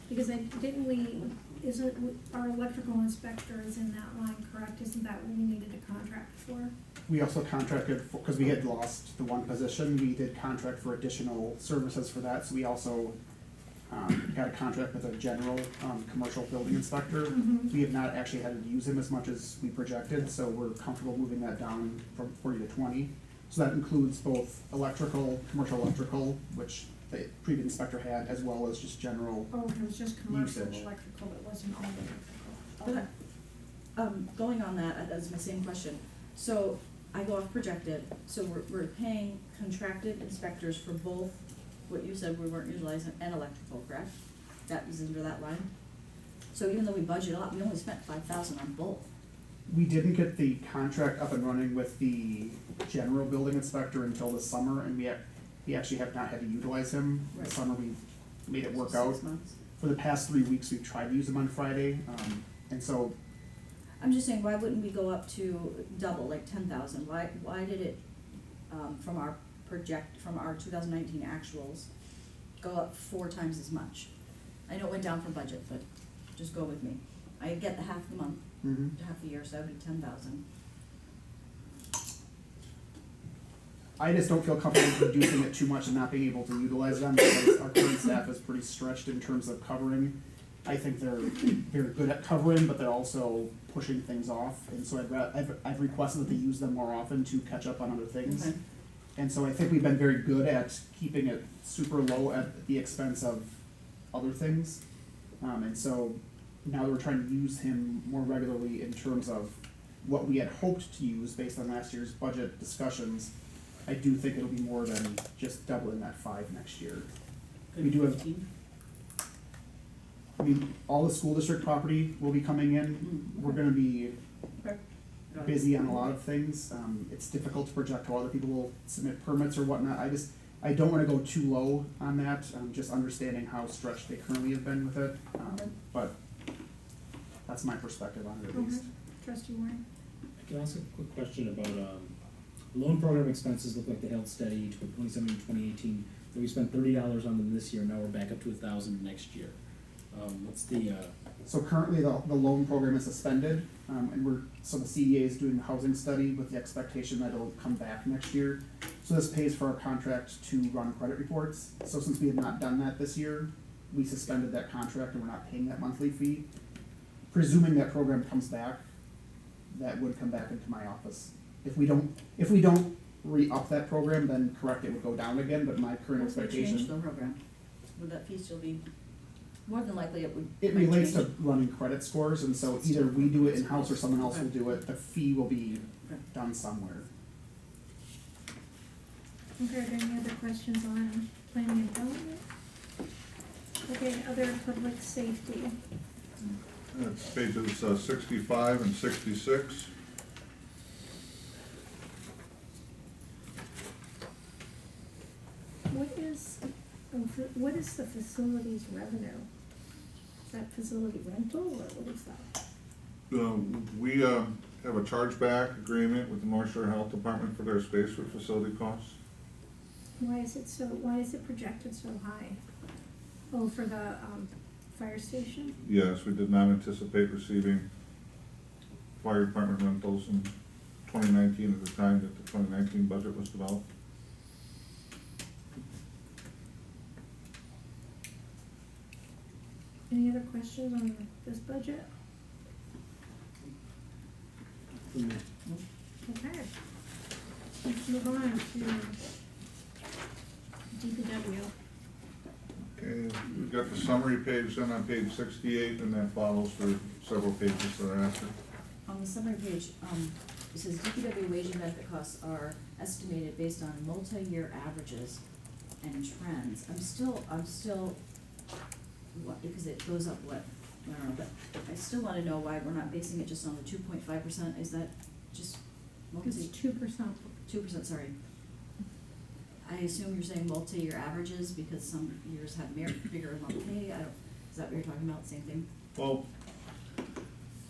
Because isn't our electrical inspector is in that line, correct? Isn't that what we needed a contract for? We also contracted, because we had lost the one position, we did contract for additional services for that, so we also had a contract with a general, commercial building inspector. Mhm. We have not actually had to use him as much as we projected, so we're comfortable moving that down from 40 to 20. So that includes both electrical, commercial electrical, which the previous inspector had, as well as just general. Oh, it was just commercial Usage. electrical, it wasn't all electrical. Okay. Okay. Going on that, that's my same question. So I go off projected, so we're paying contracted inspectors for both what you said we weren't utilizing and electrical, correct? That is under that line? So even though we budget a lot, we only spent 5,000 on both. We didn't get the contract up and running with the general building inspector until the summer, and we actually have not had to utilize him. Right. This summer, we made it work So out. 6 months. For the past 3 weeks, we've tried to use him on Friday, and so I'm just saying, why wouldn't we go up to double, like 10,000? Why did it, from our 2019 actuals, go up 4 times as much? I know it went down for budget, but just go with me. I get the half the month, half the year, so that would be 10,000. I just don't feel comfortable reducing it too much and not being able to utilize them, because our current staff is pretty stretched in terms of covering. I think they're very good at covering, but they're also pushing things off, and so I've requested that they use them more often to catch up on other things. Okay. And so I think we've been very good at keeping it super low at the expense of other things. And so now that we're trying to use him more regularly in terms of what we had hoped to use based on last year's budget discussions, I do think it'll be more than just doubling that 5 next year. We do have, 15? I mean, all the school district property will be coming in. We're gonna be Okay. Got it. busy on a lot of things. It's difficult to project how other people will submit permits or whatnot. I don't wanna go too low on that, just understanding how stretched they currently have been with it. But that's my perspective on it at least. Okay. Trustee Warren? I can ask a quick question about, loan program expenses look like they held steady to 2017, 2018. So we spent $30 on them this year, now we're back up to 1,000 next year. What's the, So currently the loan program is suspended, and so the CDA is doing a housing study with the expectation that it'll come back next year. So this pays for our contract to run credit reports. So since we have not done that this year, we suspended that contract and we're not paying that monthly fee. Presuming that program comes back, that would come back into my office. If we don't re-up that program, then correct, it would go down again, but my current What if we expectation. change the program? Would that fee still be, more than likely it would. It might relates change. to running credit scores, and so either we do it in-house or someone else will do it, the fee will be Okay. done somewhere. Okay, are there any other questions on planning and development? Okay, other public safety. It's pages 65 and 66. What is the facilities revenue? Is that facility rental, or what is that? We have a chargeback agreement with the North Shore Health Department for their space for facility costs. Why is it projected so high? Oh, for the, fire station? Yes, we did not anticipate receiving fire department rentals in 2019 at the time that the 2019 budget was developed. Any other questions on this budget? Okay. Let's move on to DPW. Okay, we've got the summary page then on page 68, and that follows for several pages thereafter. On the summary page, it says DPW wage and benefit costs are estimated based on multi-year averages and trends. I'm still, what, because it goes up what, I don't know, but I still wanna know why we're not basing it just on the 2.5%, is that just It's multi, 2%. 2%, sorry. I assume you're saying multi-year averages because some years have bigger lump pay, is that what you're talking about, same thing? Well,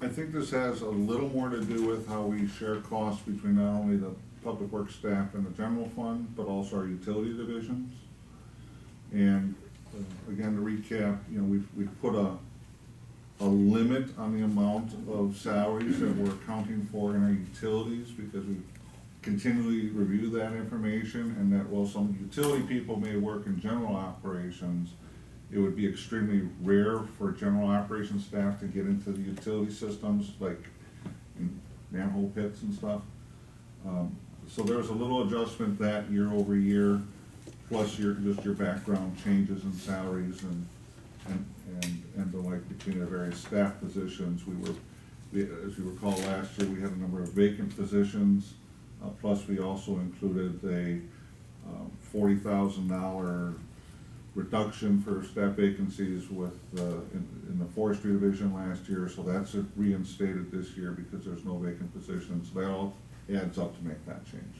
I think this has a little more to do with how we share costs between not only the public works staff and the general fund, but also our utility divisions. And again, to recap, you know, we've put a limit on the amount of salaries that we're accounting for in our utilities, because we continually review that information, and that while some utility people may work in general operations, it would be extremely rare for general operations staff to get into the utility systems, like in manhole pits and stuff. So there's a little adjustment that year over year, plus just your background changes in salaries and the like between the various staff positions. As you recall, last year, we had a number of vacant positions, plus we also included a $40,000 reduction for staff vacancies with, in the forestry division last year, so that's reinstated this year because there's no vacant positions. That all adds up to make that change.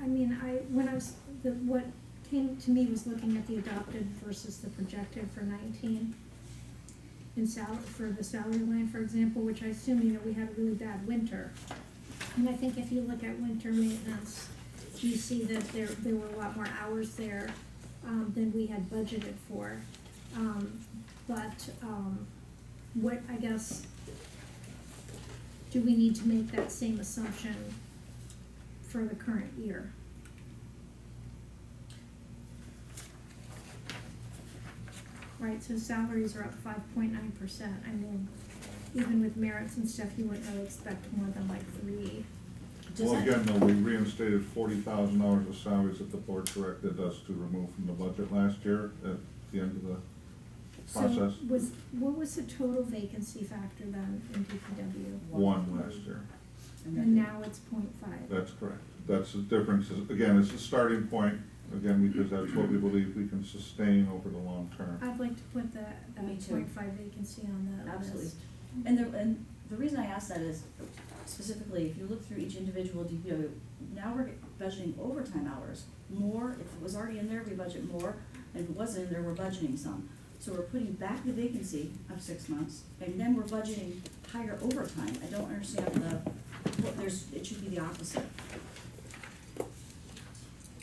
I mean, what came to me was looking at the adopted versus the projected for 19. For the salary line, for example, which I assume, you know, we had a really bad winter. And I think if you look at winter maintenance, you see that there were a lot more hours there than we had budgeted for. What, I guess, do we need to make that same assumption for the current year? Right, so salaries are up 5.9%. I mean, even with merits and stuff, you wouldn't really expect more than like 3. Well, again, though, we reinstated $40,000 of salaries that the board directed us to remove from the budget last year at the end of the process. So what was the total vacancy factor then in DPW? 1 last year. And now it's 0.5. That's correct. That's the difference. Again, it's a starting point, again, because that's what we believe we can sustain over the long term. I'd like to put that Me too. 0.5 vacancy on the Absolutely. list. And the reason I ask that is specifically, if you look through each individual DPW, now we're budgeting overtime hours more. If it was already in there, we budget more, and if it wasn't in there, we're budgeting some. So we're putting back the vacancy of 6 months, and then we're budgeting higher overtime. I don't understand it should be the opposite.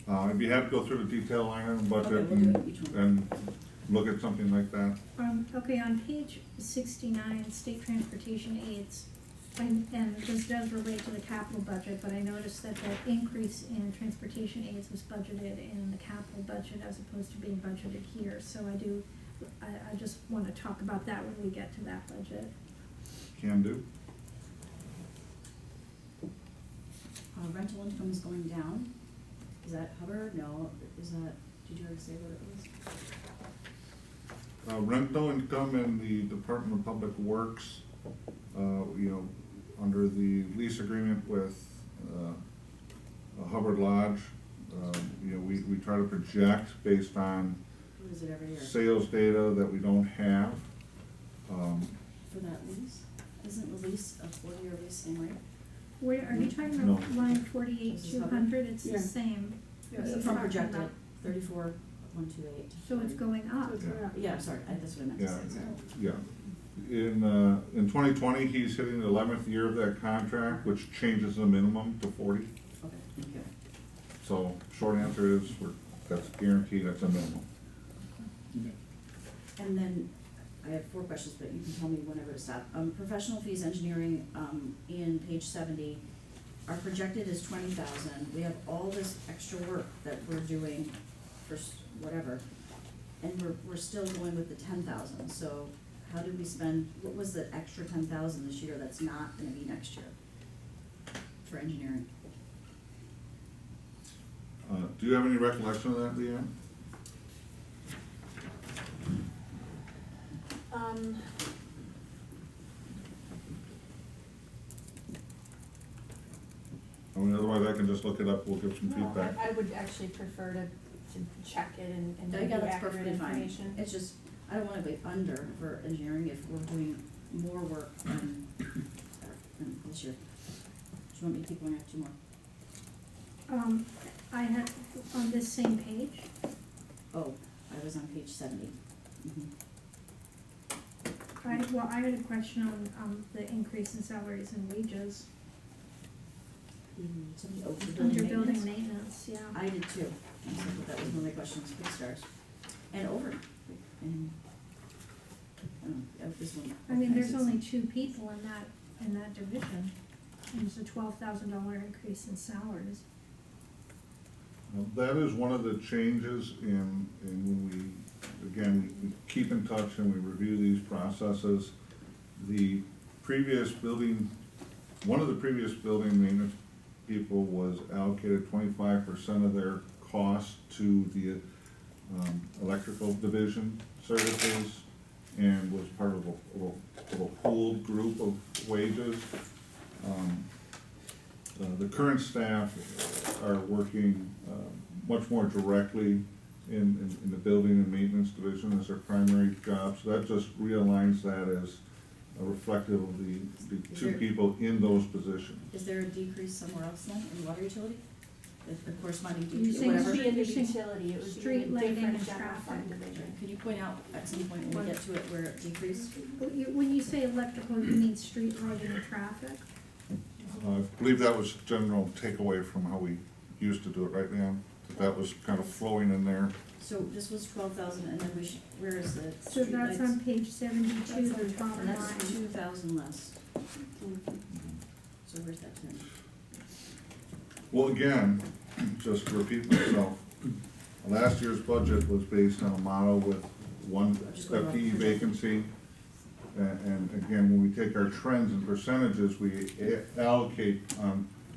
I'd be happy to go through the detail line item budget Okay, we'll do it each one. and look at something like that. Okay, on page 69, state transportation aids, and this does relate to the capital budget, but I noticed that the increase in transportation aids was budgeted in the capital budget as opposed to being budgeted here. So I just want to talk about that when we get to that budget. Can do. Rental income is going down. Is that Hubbard? No. Did you already say what it was? Rental income in the Department of Public Works, you know, under the lease agreement with Hubbard Lodge, you know, we try to project based on What is it every year? sales data that we don't have. For that lease? Isn't the lease a 4-year lease same rate? Where, are you talking No. about line 48,200? It's the Yeah. same. Yeah, What are you From talking projected, about? 34,128. So it's going up. So it's going up. Yeah, sorry, that's what I meant to Yeah, say, sorry. yeah. In 2020, he's hitting the 11th year of that contract, which changes the minimum to 40. Okay, thank you. So short answer is, that's guaranteed, that's a minimum. Okay. And then, I have 4 questions, but you can tell me whenever to stop. Professional fees engineering, in page 70, our projected is 20,000. We have all this extra work that we're doing for whatever, and we're still going with the 10,000. So how did we spend, what was the extra 10,000 this year that's not gonna be next year for engineering? Do you have any recollection of that, Leanne? I mean, otherwise I can just look it up, we'll give some No, feedback. I would actually prefer to check it and Yeah, get the that's accurate perfectly fine. information. It's just, I don't wanna be under for engineering if we're doing more work than this year. Do you want me to keep going? I have 2 more. I had, on this same page, Oh, I was on page 70. Mhm. I had a question on the increase in salaries and wages Somebody, oh, for under building building maintenance? maintenance, yeah. I did too. I said that was one of my questions, good stars. and over, and, this one. I mean, there's only 2 people in that division, and it's a $12,000 increase in salaries. Well, that is one of the changes in when we, again, we keep in touch and we review these processes. The previous building, one of the previous building maintenance people was allocated 25% of their cost to the electrical division services and was part of a pooled group of wages. The current staff are working much more directly in the building and maintenance division as their primary job, so that just realigns that as reflective of the two people in those positions. Is there a decrease somewhere else then, in water utility? The corresponding You're decrease, saying whatever? It would be in the You're saying utility, it would be street in a lighting different and general traffic. fund division. Can you point out at some point when we get to it where it decreased? When you say electrical, you mean street lighting and traffic? I believe that was general takeaway from how we used to do it, right, Leon? That was kind of flowing in there. So this was 12,000, and then where is the So that's streetlights? on page 72, the bottom And that's line. 2,000 less. So where's that ten? Well, again, just to repeat myself, last year's budget was based on a model with one Just go wrong. FTE vacancy. And again, when we take our trends and percentages, we allocate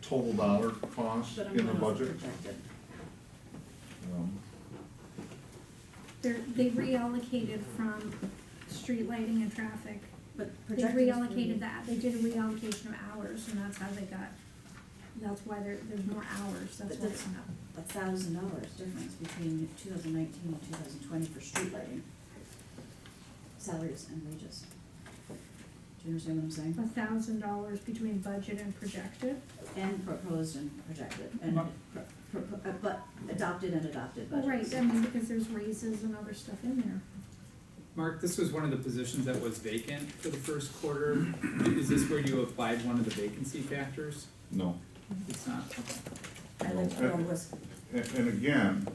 total dollar cost But I'm in the going off budget. projected. Um, They reallocated from street lighting and traffic. But They projected is reallocated that, they did a reallocation of hours, and that's how they got, that's why there's more hours, that's But why that's it's up. $1,000 difference between 2019 and 2020 for street lighting. Salaries and wages. Do you understand what I'm saying? $1,000 between budget and projected. And proposed and projected, and, but adopted and adopted Well, budgets. right, I mean, because there's raises and other stuff in there. Mark, this was one of the positions that was vacant for the first quarter. Is this where you applied one of the vacancy factors? No. It's not, okay. I like to go with, And again,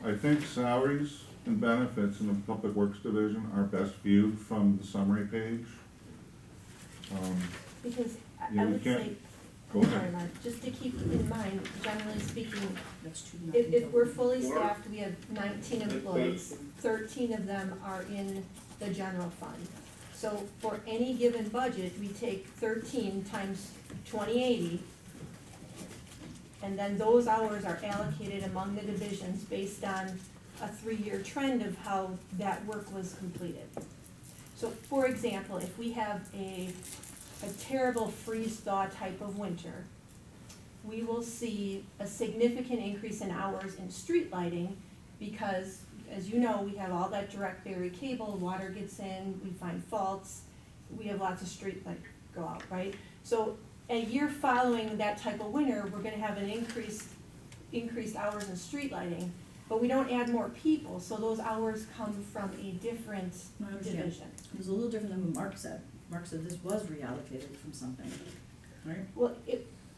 I think salaries and benefits in the Public Works Division are best viewed from the summary page. Because Yeah, I we would can't- say, Go I'm sorry, ahead. Mark, just to keep in mind, generally speaking, that's two. if we're fully staffed, we have 19 employees, 13 of them are in the general fund. So for any given budget, we take 13 times 2080, and then those hours are allocated among the divisions based on a 3-year trend of how that work was completed. So for example, if we have a terrible freeze-thaw type of winter, we will see a significant increase in hours in street lighting because, as you know, we have all that direct buried cable, water gets in, we find faults, we have lots of street light go out, right? So a year following that type of winter, we're gonna have an increased hours in street lighting, but we don't add more people, so those hours come from a different I understand. division. It was a little different than what Mark said. Mark said this was reallocated from something, right? Well,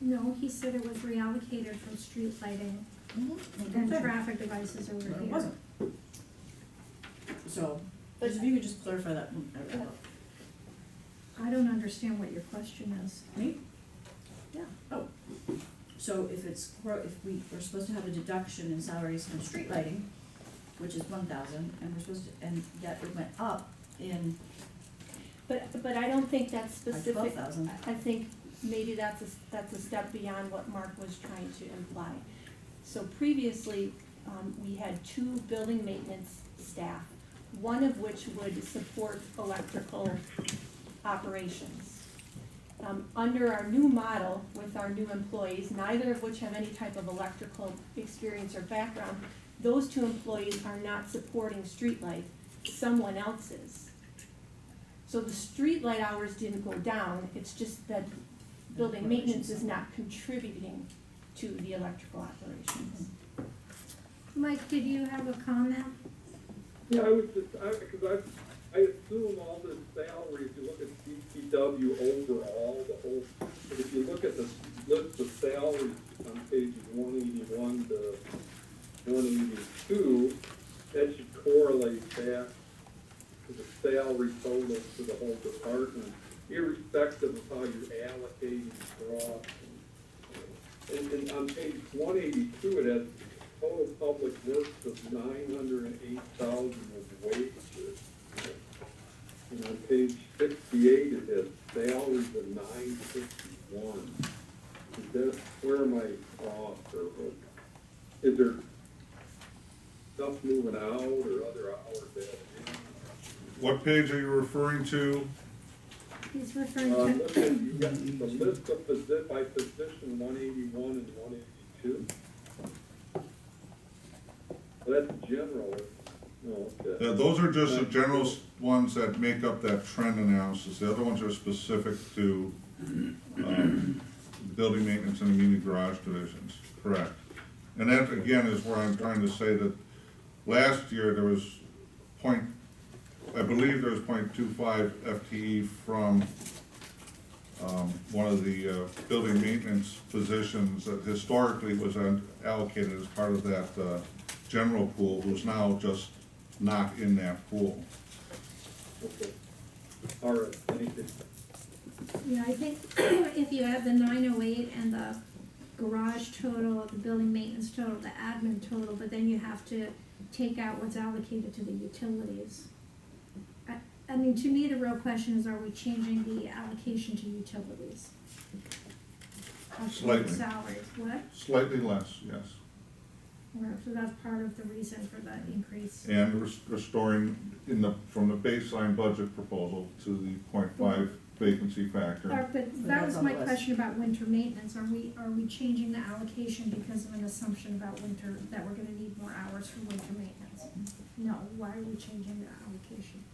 No, he said it was reallocated from street lighting and traffic devices over But here. it wasn't. So, if you could just clarify that. I don't understand what your question is. Me? Yeah. Oh, so if if we were supposed to have a deduction in salaries from street lighting, which is 1,000, and we're supposed to, and yet it went up in but I don't think that's by specific. 12,000. I think maybe that's a step beyond what Mark was trying to imply. So previously, we had 2 building maintenance staff, one of which would support electrical operations. Under our new model with our new employees, neither of which have any type of electrical experience or background, those 2 employees are not supporting streetlight, someone else is. So the streetlight hours didn't go down, it's just that building maintenance is not contributing to the electrical operations. Mike, did you have a comment? Yeah, I was just, because I assume all the salaries, you look at DPW overall, the whole, but if you look at the list of salaries on pages 181 to 182, that should correlate back to the salary total for the whole department, irrespective of how you're allocating across. And on page 182, it has total public works of 908,000 of wages. And on page 68, it has salaries of 951. Is that, where am I off, or is there stuff moving out or other hours added in? What page are you referring to? He's referring Look to, at, you got the list of by position 181 and 182. Well, that's general, no, okay. Yeah, those are just the general ones that make up that trend analysis. The other ones are specific to, building maintenance and the muni garage divisions, correct. And that, again, is where I'm trying to say that last year there was I believe there was 0.25 FTE from, one of the, building maintenance positions that historically was allocated as part of that, general pool, who's now just not in that pool. Okay. All right, thank you. yeah, I think if you have the 908 and the garage total, the building maintenance total, the admin total, but then you have to take out what's allocated to the utilities. I mean, to me, the real question is, are we changing the allocation to utilities? Slightly. Salaries, what? Slightly less, yes. Or, so that's part of the reason for the increase. And restoring from the baseline budget proposal to the 0.5 vacancy factor. But that was my question about winter maintenance. Are we changing the allocation because of an assumption about winter, that we're gonna need more hours for winter maintenance? No, why are we changing the allocation?